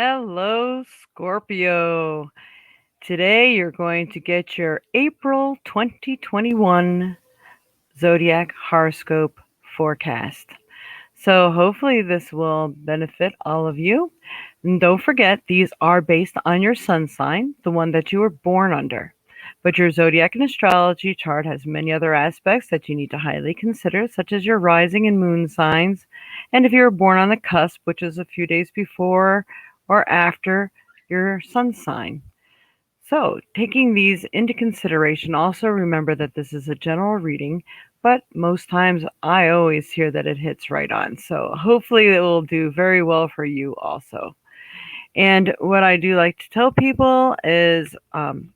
Hello, Scorpio. Today you're going to get your April 2021 Zodiac Horoscope forecast. So hopefully this will benefit all of you. And don't forget, these are based on your sun sign, the one that you were born under. But your zodiac and astrology chart has many other aspects that you need to highly consider, such as your rising and moon signs, and if you were born on the cusp, which is a few days before or after your sun sign. So, taking these into consideration, also remember that this is a general reading, but most times I always hear that it hits right on. So, hopefully, it will do very well for you also. And what I do like to tell people is I'm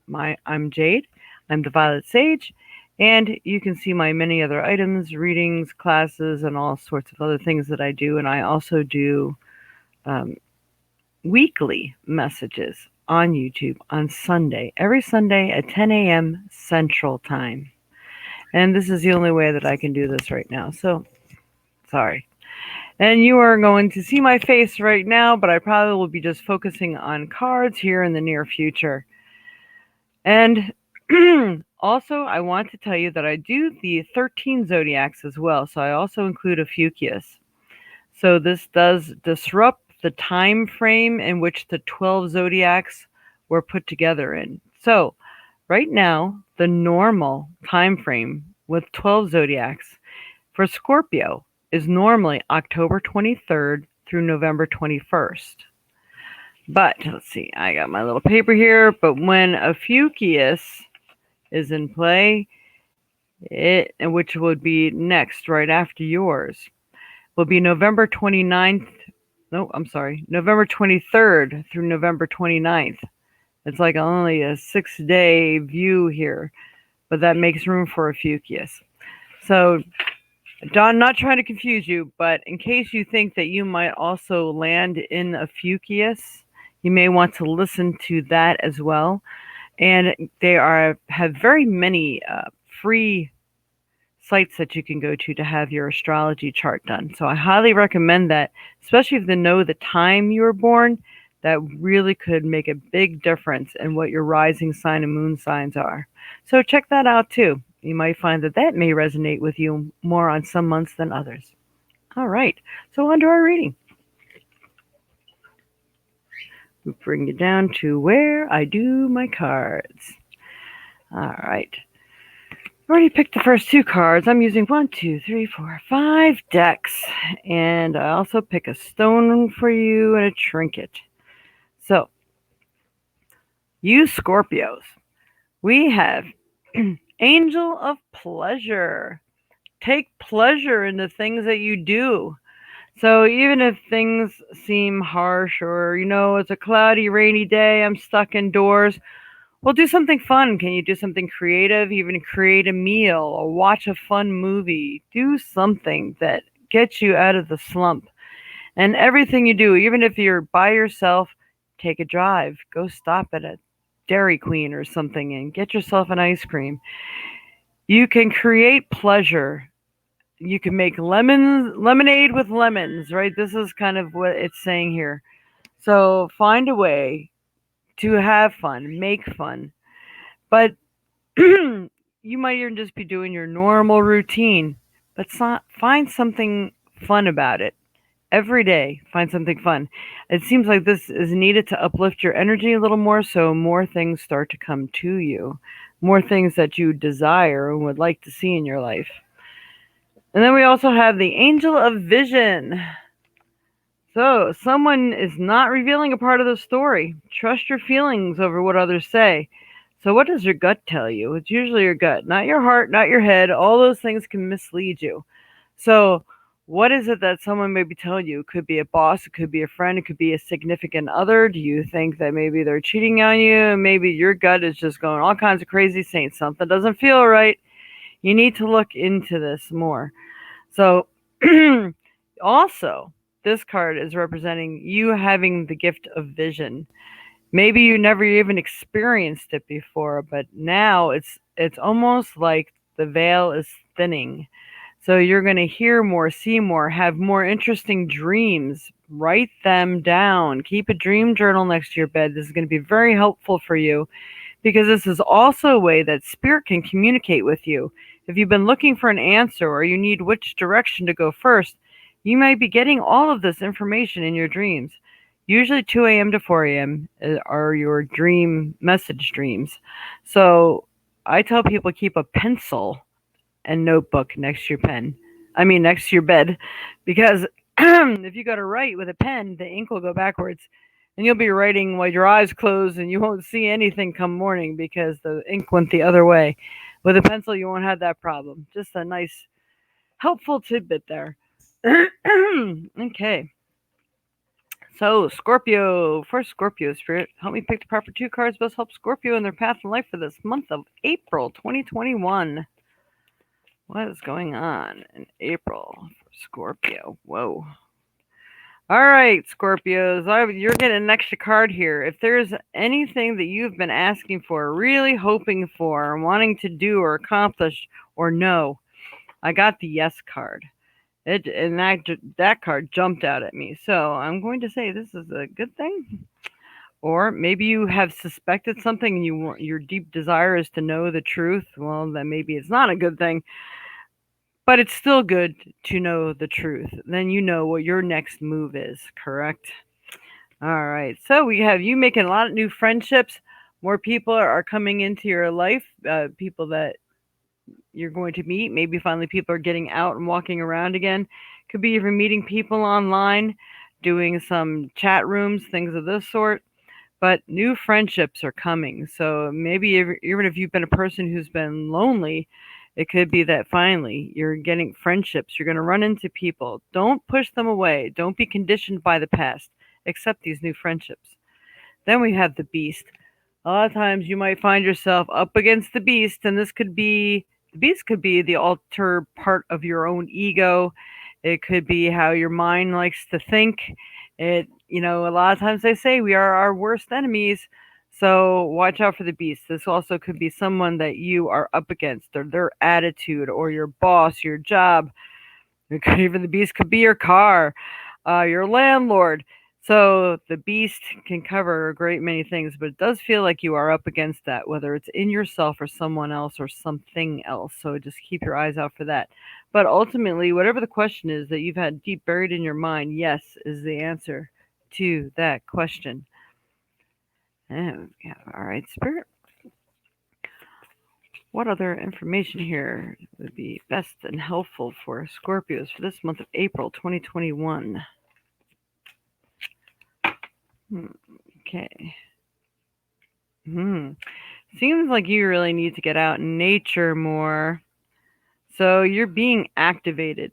Jade, I'm the Violet Sage, and you can see my many other items, readings, classes, and all sorts of other things that I do. And I also do um, weekly messages on YouTube on Sunday, every Sunday at 10 a.m. Central Time. And this is the only way that I can do this right now. So, sorry. And you are going to see my face right now, but I probably will be just focusing on cards here in the near future. And also, I want to tell you that I do the 13 zodiacs as well. So I also include a Fuchsius. So this does disrupt the time frame in which the 12 zodiacs were put together in. So right now, the normal time frame with 12 zodiacs for Scorpio is normally October 23rd through November 21st. But let's see, I got my little paper here. But when a Fuchsius is in play, which would be next, right after yours, will be November 29th. No, I'm sorry, November 23rd through November 29th. It's like only a 6-day view here, but that makes room for a Fuchsius. So, Don, not trying to confuse you, but in case you think that you might also land in a Fuchsius, you may want to listen to that as well. And they have very many free sites that you can go to have your astrology chart done. So I highly recommend that, especially if you know the time you were born. That really could make a big difference in what your rising sign and moon signs are. So check that out too. You might find that that may resonate with you more on some months than others. All right, so on to our reading. We bring you down to where I do my cards. All right. I've already picked the first two cards. I'm using 1, 2, 3, 4, 5 decks. And I also pick a stone for you and a trinket. So, you Scorpios, we have Angel of Pleasure. Take pleasure in the things that you do. So even if things seem harsh or, it's a cloudy, rainy day, I'm stuck indoors, well, do something fun. Can you do something creative? Even create a meal or watch a fun movie. Do something that gets you out of the slump. And everything you do, even if you're by yourself, take a drive. Go stop at a Dairy Queen or something and get yourself an ice cream. You can create pleasure. You can make lemonade with lemons, right? This is kind of what it's saying here. So find a way to have fun, make fun. But you might even just be doing your normal routine, but find something fun about it. Every day, find something fun. It seems like this is needed to uplift your energy a little more, so more things start to come to you, more things that you desire and would like to see in your life. And then we also have the Angel of Vision. So, someone is not revealing a part of the story. Trust your feelings over what others say. So, what does your gut tell you? It's usually your gut, not your heart, not your head. All those things can mislead you. So, what is it that someone may be telling you? It could be a boss, it could be a friend, it could be a significant other. Do you think that maybe they're cheating on you? Maybe your gut is just going all kinds of crazy, saying something doesn't feel right. You need to look into this more. So, also, this card is representing you having the gift of vision. Maybe you never even experienced it before, but now it's almost like the veil is thinning. So you're going to hear more, see more, have more interesting dreams. Write them down. Keep a dream journal next to your bed. This is going to be very helpful for you because this is also a way that spirit can communicate with you. If you've been looking for an answer or you need which direction to go first, you might be getting all of this information in your dreams. Usually 2 a.m. to 4 a.m. are your dream message dreams. So I tell people keep a pencil and notebook next to your next to your bed, because if you go to write with a pen, the ink will go backwards, and you'll be writing while your eyes closed, and you won't see anything come morning because the ink went the other way. With a pencil, you won't have that problem. Just a nice, helpful tidbit there. Okay. So, Scorpio, first Scorpio spirit, help me pick the proper 2 cards best help Scorpio in their path in life for this month of April 2021. What is going on in April for Scorpio? Whoa. All right, Scorpios, you're getting an extra card here. If there's anything that you've been asking for, really hoping for, wanting to do or accomplish or know, I got the yes card. That card jumped out at me. So I'm going to say this is a good thing. Or maybe you have suspected something and your deep desire is to know the truth. Well, then maybe it's not a good thing. But it's still good to know the truth. Then you know what your next move is, correct? All right. So we have you making a lot of new friendships. More people are coming into your life, people that you're going to meet. Maybe finally people are getting out and walking around again. Could be even meeting people online, doing some chat rooms, things of this sort. But new friendships are coming. So maybe even if you've been a person who's been lonely, it could be that finally you're getting friendships. You're going to run into people. Don't push them away. Don't be conditioned by the past. Accept these new friendships. Then we have the beast. A lot of times you might find yourself up against the beast, and the beast could be the alter part of your own ego. It could be how your mind likes to think. A lot of times they say we are our worst enemies. So watch out for the beast. This also could be someone that you are up against, or their attitude, or your boss, your job. Even the beast could be your car, your landlord. So the beast can cover a great many things, but it does feel like you are up against that, whether it's in yourself or someone else or something else. So just keep your eyes out for that. But ultimately, whatever the question is that you've had deep buried in your mind, yes is the answer to that question. And yeah, all right, Spirit. What other information here would be best and helpful for Scorpios for this month of April 2021? Okay. Seems like you really need to get out in nature more. So you're being activated.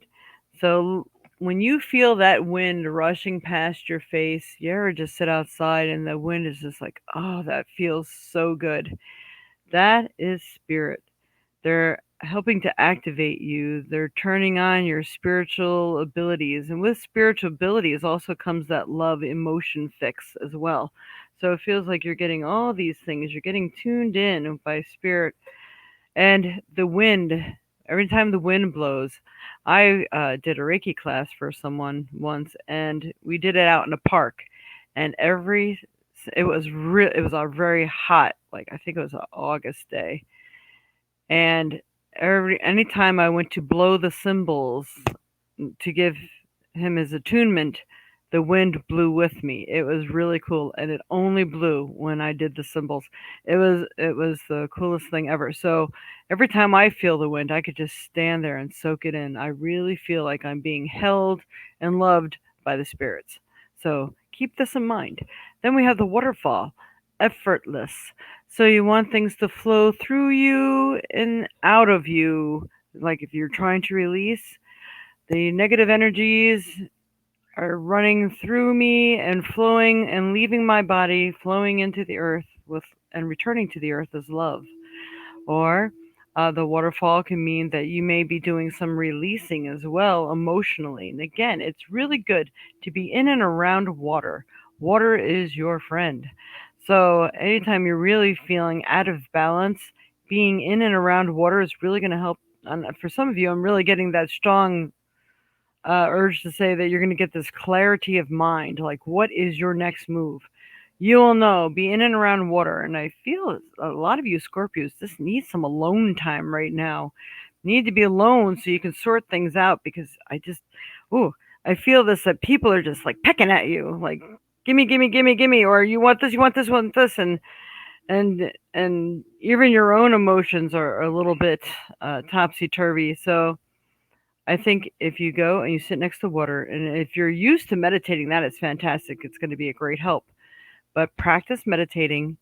So when you feel that wind rushing past your face, you ever just sit outside and the wind is just like, oh, that feels so good. That is spirit. They're helping to activate you. They're turning on your spiritual abilities. And with spiritual abilities also comes that love emotion fix as well. So it feels like you're getting all these things. You're getting tuned in by spirit. And the wind, every time the wind blows, I did a Reiki class for someone once, and we did it out in a park. And it was a very hot, like I think it was an August day. And anytime I went to blow the cymbals to give him his attunement, the wind blew with me. It was really cool, and it only blew when I did the cymbals. It was the coolest thing ever. So every time I feel the wind, I could just stand there and soak it in. I really feel like I'm being held and loved by the spirits. So keep this in mind. Then we have the waterfall, effortless. So you want things to flow through you and out of you. Like if you're trying to release, the negative energies are running through me and flowing and leaving my body, flowing into the earth and returning to the earth as love. Or the waterfall can mean that you may be doing some releasing as well emotionally. And again, it's really good to be in and around water. Water is your friend. So anytime you're really feeling out of balance, being in and around water is really going to help and for some of you, I'm really getting that strong urge to say that you're going to get this clarity of mind. Like, what is your next move? You'll know. Be in and around water, and I feel a lot of you Scorpios just need some alone time right now. Need to be alone so you can sort things out because ooh, I feel this that people are just like pecking at you, like gimme, gimme, gimme, gimme, or you want this, want this, and even your own emotions are a little bit topsy turvy. So I think if you go and you sit next to water, and if you're used to meditating, that is fantastic. It's going to be a great help. But practice meditating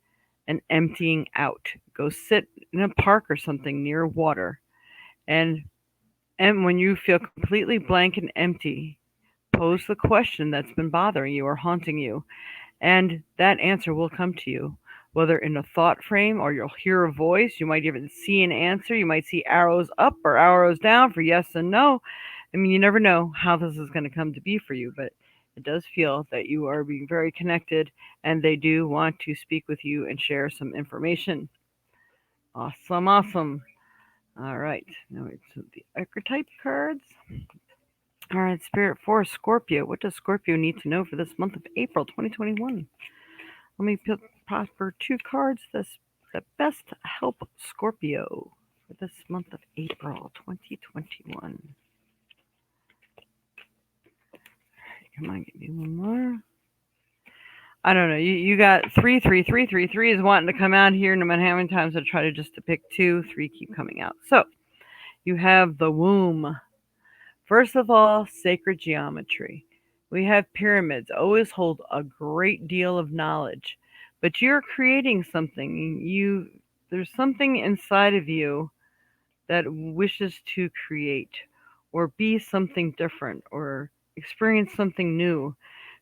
and emptying out. Go sit in a park or something near water, and and when you feel completely blank and empty, pose the question that's been bothering you or haunting you, and that answer will come to you, whether in a thought frame or you'll hear a voice. You might even see an answer. You might see arrows up or arrows down for yes and no. I mean, you never know how this is going to come to be for you, but it does feel that you are being very connected and they do want to speak with you and share some information. Awesome, awesome. All right, now it's the archetype cards. All right, Spirit for Scorpio. What does Scorpio need to know for this month of April 2021? Let me prosper two cards that best help Scorpio for this month of April 2021. Come on, give me one more. I don't know. You got 3 is wanting to come out here. No matter how many times I try to pick two, three keep coming out. So you have the womb. First of all, sacred geometry. We have pyramids, always hold a great deal of knowledge, but you're creating something. There's something inside of you that wishes to create or be something different or experience something new.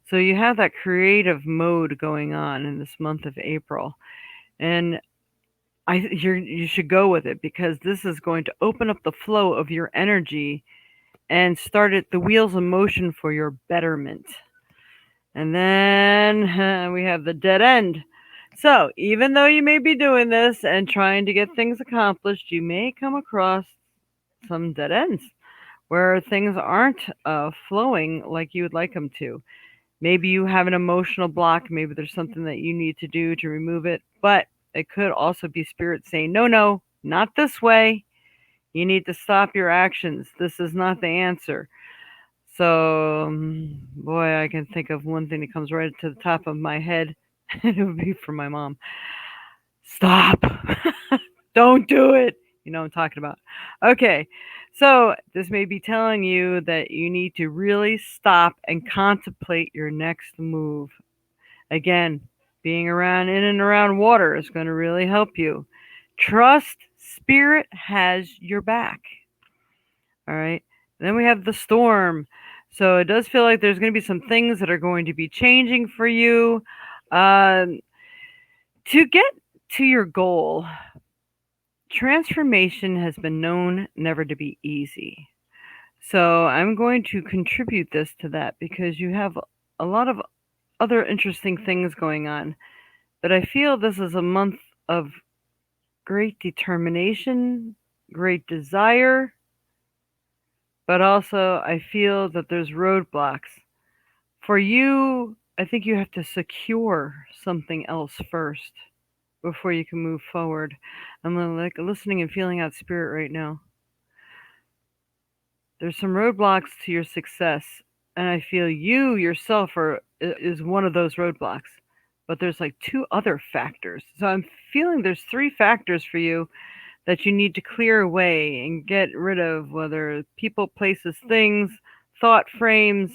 So you have that creative mode going on in this month of April. And you should go with it because this is going to open up the flow of your energy and started the wheels in motion for your betterment. And then we have the dead end. So, even though you may be doing this and trying to get things accomplished, you may come across some dead ends where things aren't flowing like you would like them to. Maybe you have an emotional block. Maybe there's something that you need to do to remove it. But it could also be spirit saying, no, no, not this way. You need to stop your actions. This is not the answer. So, boy, I can think of one thing that comes right to the top of my head, and it would be from my mom. Stop. Don't do it. You know what I'm talking about. Okay, so this may be telling you that you need to really stop and contemplate your next move. Again, being around in and around water is going to really help you. Trust spirit has your back. All right. Then we have the storm. So it does feel like there's going to be some things that are going to be changing for you. To get to your goal, transformation has been known never to be easy. So I'm going to contribute this to that because you have a lot of other interesting things going on. But I feel this is a month of great determination, great desire, but also I feel that there's roadblocks. For you, I think you have to secure something else first before you can move forward. I'm like listening and feeling out spirit right now. There's some roadblocks to your success, and I feel you yourself is one of those roadblocks. But there's like two other factors. So I'm feeling there's three factors for you that you need to clear away and get rid of, whether people, places, things, thought frames.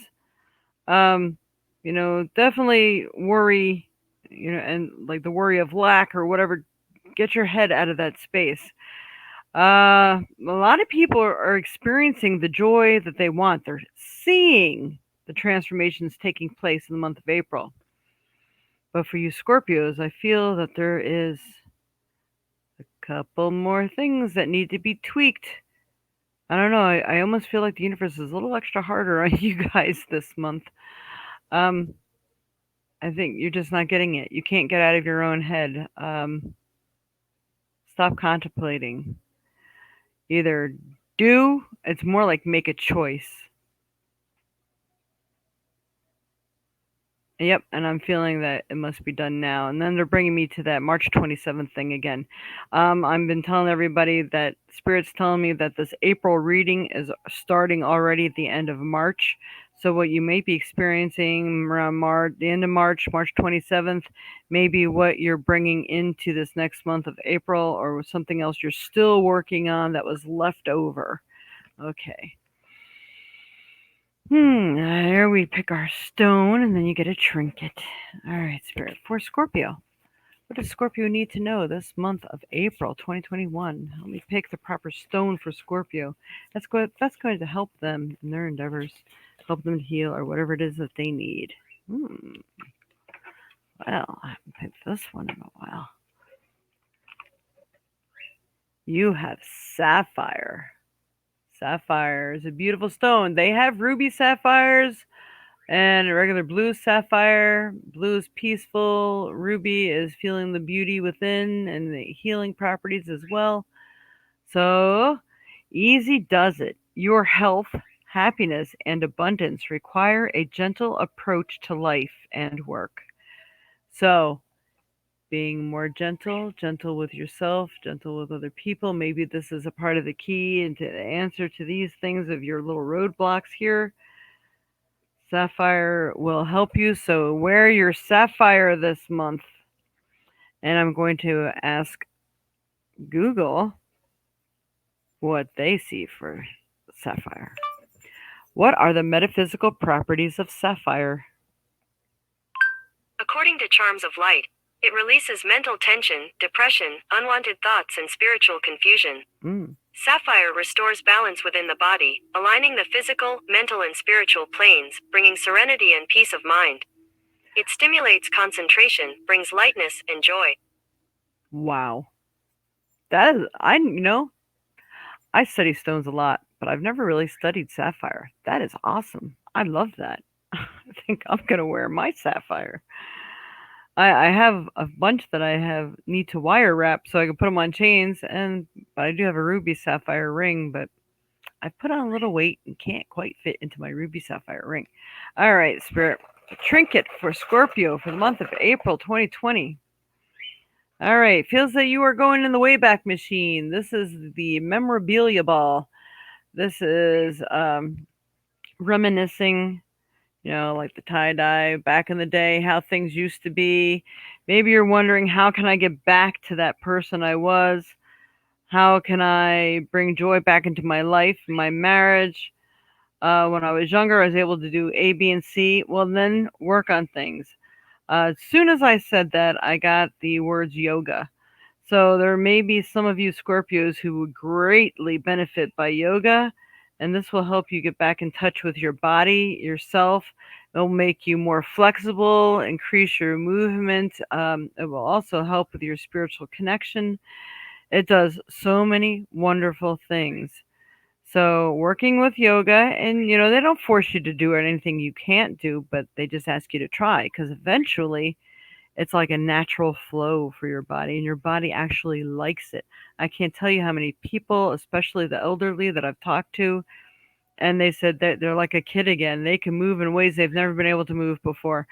Um, definitely worry, and like the worry of lack or whatever. Get your head out of that space. A lot of people are experiencing the joy that they want. They're seeing the transformations taking place in the month of April. But for you Scorpios, I feel that there is a couple more things that need to be tweaked. I don't know. I almost feel like the universe is a little extra harder on you guys this month. Um, I think you're just not getting it. You can't get out of your own head. Stop contemplating. Either do, it's more like make a choice. Yep, and I'm feeling that it must be done now. And then they're bringing me to that March 27th thing again. I've been telling everybody that Spirit's telling me that this April reading is starting already at the end of March. So what you may be experiencing around the end of March, March 27th, maybe what you're bringing into this next month of April, or something else you're still working on that was left over. Okay. Here we pick our stone, and then you get a trinket. All right, Spirit. For Scorpio, what does Scorpio need to know this month of April 2021? Let me pick the proper stone for Scorpio. That's going to help them in their endeavors, help them heal, or whatever it is that they need. Well, I haven't picked this one in a while. You have sapphire. Sapphire is a beautiful stone. They have ruby sapphires and a regular blue sapphire. Blue is peaceful. Ruby is feeling the beauty within and the healing properties as well. So, easy does it. Your health, happiness, and abundance require a gentle approach to life and work. So, being more gentle with yourself, gentle with other people. Maybe this is a part of the key and to the answer to these things of your little roadblocks here. Sapphire will help you. So wear your sapphire this month. And I'm going to ask Google what they see for sapphire. What are the metaphysical properties of sapphire? According to Charms of Light, it releases mental tension, depression, unwanted thoughts, and spiritual confusion. Sapphire restores balance within the body, aligning the physical, mental, and spiritual planes, bringing serenity and peace of mind. It stimulates concentration, brings lightness and joy. Wow. I study stones a lot, but I've never really studied sapphire. That is awesome. I love that. I think I'm going to wear my sapphire. I have a bunch that I need to wire wrap so I can put them on chains, but I do have a ruby sapphire ring, but I put on a little weight and can't quite fit into my ruby sapphire ring. All right, Spirit. A trinket for Scorpio for the month of April 2020. All right, feels that you are going in the Wayback Machine. This is the memorabilia ball. This is reminiscing, like the tie-dye back in the day, how things used to be. Maybe you're wondering, how can I get back to that person I was? How can I bring joy back into my life, my marriage? When I was younger, I was able to do A, B, and C. Well, then work on things. As soon as I said that, I got the words yoga. So there may be some of you Scorpios who would greatly benefit by yoga, and this will help you get back in touch with your body, yourself. It'll make you more flexible, increase your movement. It will also help with your spiritual connection. It does so many wonderful things. So working with yoga, and they don't force you to do anything you can't do, but they just ask you to try, because eventually it's like a natural flow for your body, and your body actually likes it. I can't tell you how many people, especially the elderly that I've talked to, and they said that they're like a kid again. They can move in ways they've never been able to move before.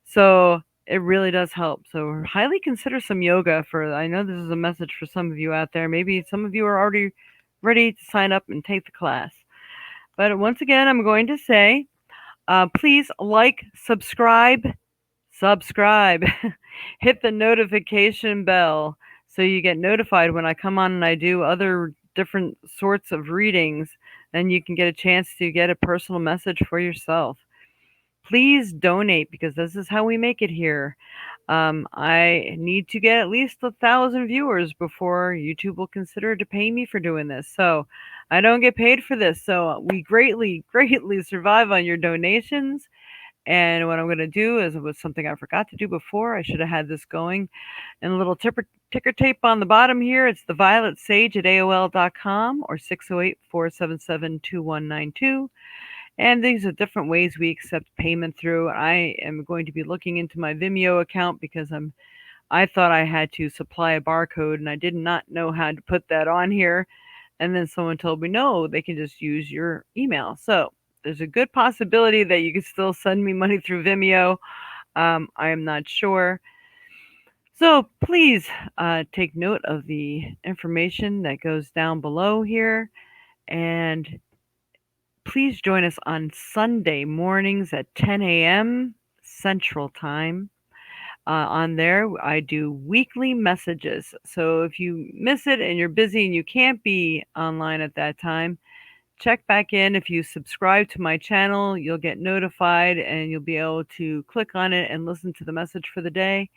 So it really does help. So highly consider some yoga. I know this is a message for some of you out there. Maybe some of you are already ready to sign up and take the class. But once again, I'm going to say, please subscribe, hit the notification bell so you get notified when I come on and I do other different sorts of readings, and you can get a chance to get a personal message for yourself. Please donate, because this is how we make it here. I need to get at least 1,000 viewers before YouTube will consider to pay me for doing this. So I don't get paid for this. So we greatly, greatly survive on your donations. And what I'm going to do is, it was something I forgot to do before. I should have had this going. And a little ticker tape on the bottom here. It's the Violet Sage at AOL.com or 608-477-2192. And these are different ways we accept payment through. I am going to be looking into my Vimeo account, because I thought I had to supply a barcode, and I did not know how to put that on here. And then someone told me, no, they can just use your email. So there's a good possibility that you can still send me money through Vimeo. I am not sure. So please take note of the information that goes down below here. And please join us on Sunday mornings at 10 a.m. Central Time. On there, I do weekly messages. So if you miss it and you're busy and you can't be online at that time, check back in. If you subscribe to my channel, you'll get notified and you'll be able to click on it and listen to the message for the day.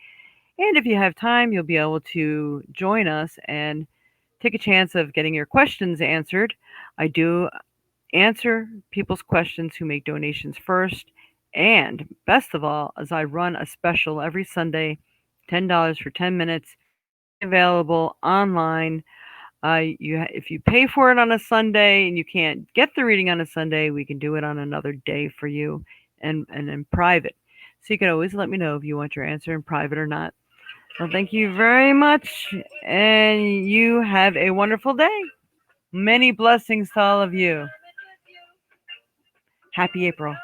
And if you have time, you'll be able to join us and take a chance of getting your questions answered. I do answer people's questions who make donations first. And best of all, as I run a special every Sunday, $10 for 10 minutes, only available online. If you pay for it on a Sunday and you can't get the reading on a Sunday, we can do it on another day for you and in private. So you can always let me know if you want your answer in private or not. Well, thank you very much, and you have a wonderful day. Many blessings to all of you. Happy April.